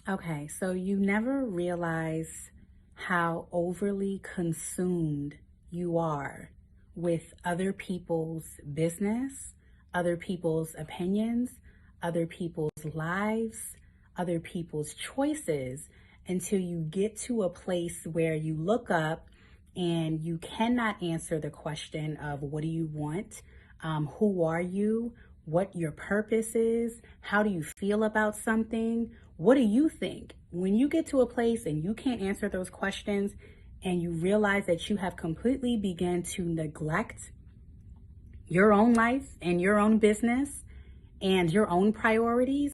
Okay, so you never realize how overly consumed you are with other people's business, other people's opinions, other people's lives, other people's choices until you get to a place where you look up and you cannot answer the question of what do you want, who are you, what your purpose is, how do you feel about something, what do you think? When you get to a place and you can't answer those questions and you realize that you have completely begun to neglect your own life and your own business and your own priorities,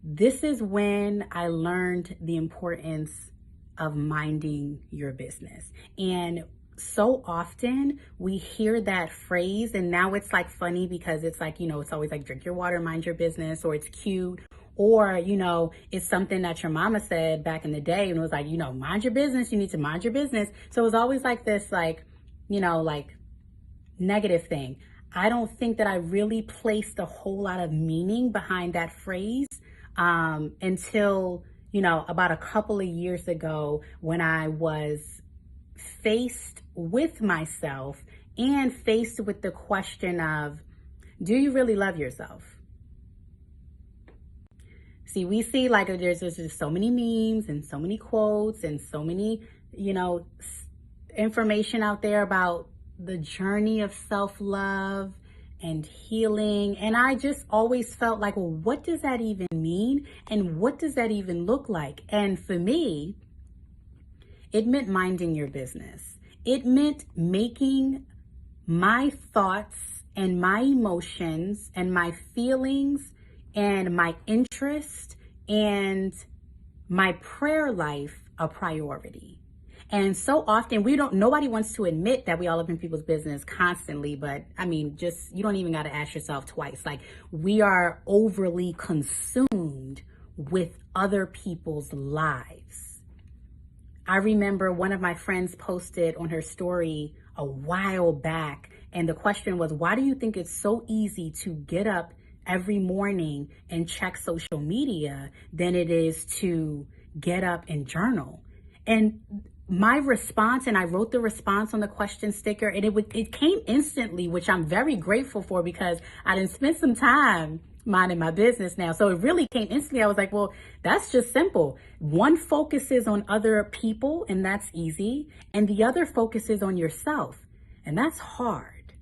this is when I learned the importance of minding your business. And so often we hear that phrase, and now it's like funny because it's like, it's always like drink your water, mind your business, or it's cute. Or, it's something that your mama said back in the day and it was like, mind your business, you need to mind your business. So it was always like this, like negative thing. I don't think that I really placed a whole lot of meaning behind that phrase until, about a couple of years ago when I was faced with myself and faced with the question of, do you really love yourself? See, we see like there's just so many memes and so many quotes and so many, information out there about the journey of self-love and healing. And I just always felt like, well, what does that even mean? And what does that even look like? And for me, it meant minding your business. It meant making my thoughts and my emotions and my feelings and my interest and my prayer life a priority. And so often nobody wants to admit that we all up in people's business constantly, but I mean, you don't even got to ask yourself twice. Like, we are overly consumed with other people's lives. I remember one of my friends posted on her story a while back, and the question was, why do you think it's so easy to get up every morning and check social media than it is to get up and journal? And my response, and I wrote the response on the question sticker, and it came instantly, which I'm very grateful for because I didn't spend some time minding my business now. So it really came instantly. I was like, well, that's just simple. One focuses on other people, and that's easy. And the other focuses on yourself, and that's hard.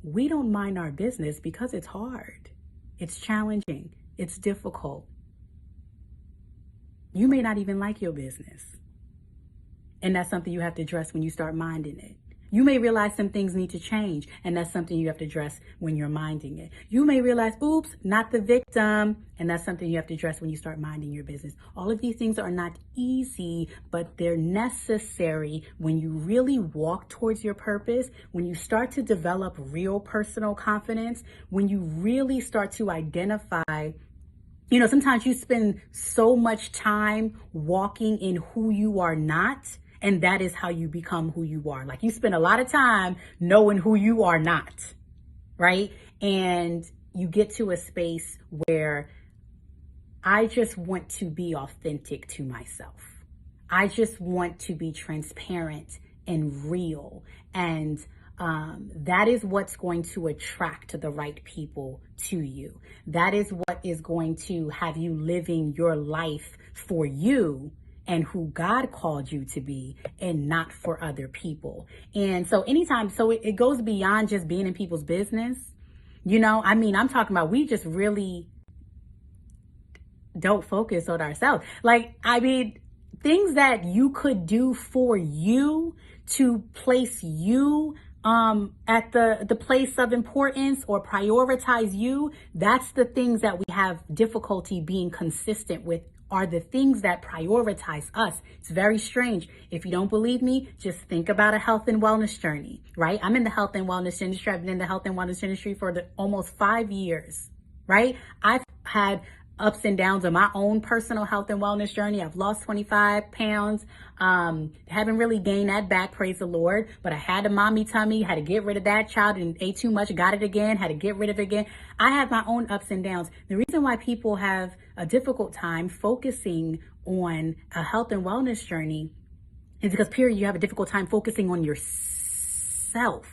We don't mind our business because it's hard. It's challenging. It's difficult. You may not even like your business. And that's something you have to address when you start minding it. You may realize some things need to change, and that's something you have to address when you're minding it. You may realize, oops, not the victim, and that's something you have to address when you start minding your business. All of these things are not easy, but they're necessary when you really walk towards your purpose, when you start to develop real personal confidence, when you really start to identify. Sometimes you spend so much time walking in who you are not, and that is how you become who you are. Like, you spend a lot of time knowing who you are not, right? And you get to a space where I just want to be authentic to myself. I just want to be transparent and real. And that is what's going to attract the right people to you. That is what is going to have you living your life for you and who God called you to be, and not for other people. And so it goes beyond just being in people's business. I'm talking about, we just really don't focus on ourselves. Things that you could do for you to place you at the place of importance or prioritize you, that's the things that we have difficulty being consistent with, are the things that prioritize us. It's very strange. If you don't believe me, just think about a health and wellness journey, right? I'm in the health and wellness industry. I've been in the health and wellness industry for almost 5 years, right? I've had ups and downs of my own personal health and wellness journey. I've lost 25 pounds. Haven't really gained that back, praise the Lord. But I had a mommy tummy, had to get rid of that child and ate too much, got it again, had to get rid of it again. I have my own ups and downs. The reason why people have a difficult time focusing on a health and wellness journey is because, period, you have a difficult time focusing on yourself.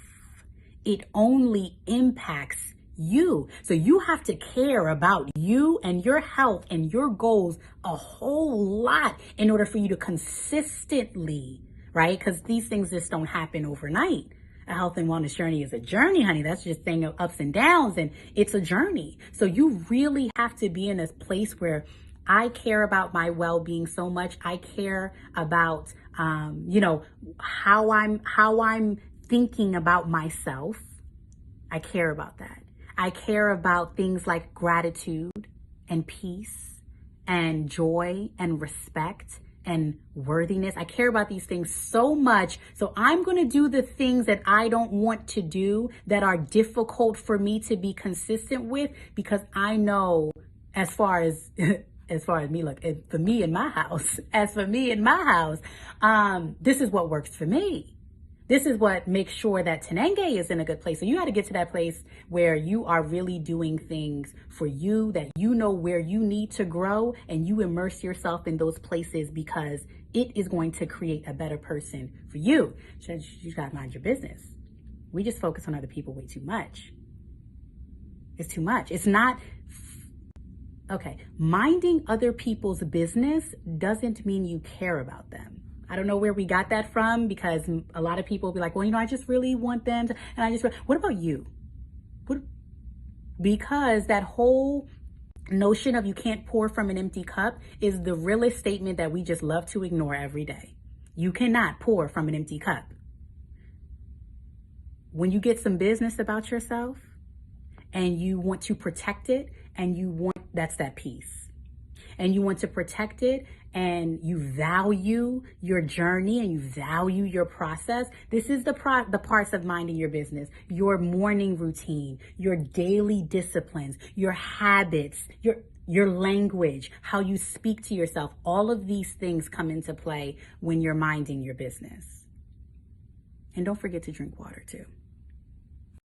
It only impacts you. So you have to care about you and your health and your goals a whole lot in order for you to consistently, right? Because these things just don't happen overnight. A health and wellness journey is a journey, honey. That's just saying ups and downs, and it's a journey. So you really have to be in a place where I care about my well-being so much. I care about, how I'm thinking about myself. I care about that. I care about things like gratitude and peace and joy and respect and worthiness. I care about these things so much. So I'm going to do the things that I don't want to do, that are difficult for me to be consistent with, because I know, as far as me, look, for me in my house, this is what works for me. This is what makes sure that Tenenge is in a good place. So you got to get to that place where you are really doing things for you, that you know where you need to grow, and you immerse yourself in those places, because it is going to create a better person for you. So you got to mind your business. We just focus on other people way too much. It's too much. It's not... Okay, minding other people's business doesn't mean you care about them. I don't know where we got that from, because a lot of people will be like, well, I just really want them to, what about you? Because that whole notion of you can't pour from an empty cup is the realest statement that we just love to ignore every day. You cannot pour from an empty cup. When you get some business about yourself and you want to protect it, and that's that peace. And you want to protect it, and you value your journey, and you value your process. This is the parts of minding your business: your morning routine, your daily disciplines, your habits, your language, how you speak to yourself. All of these things come into play when you're minding your business. And don't forget to drink water too.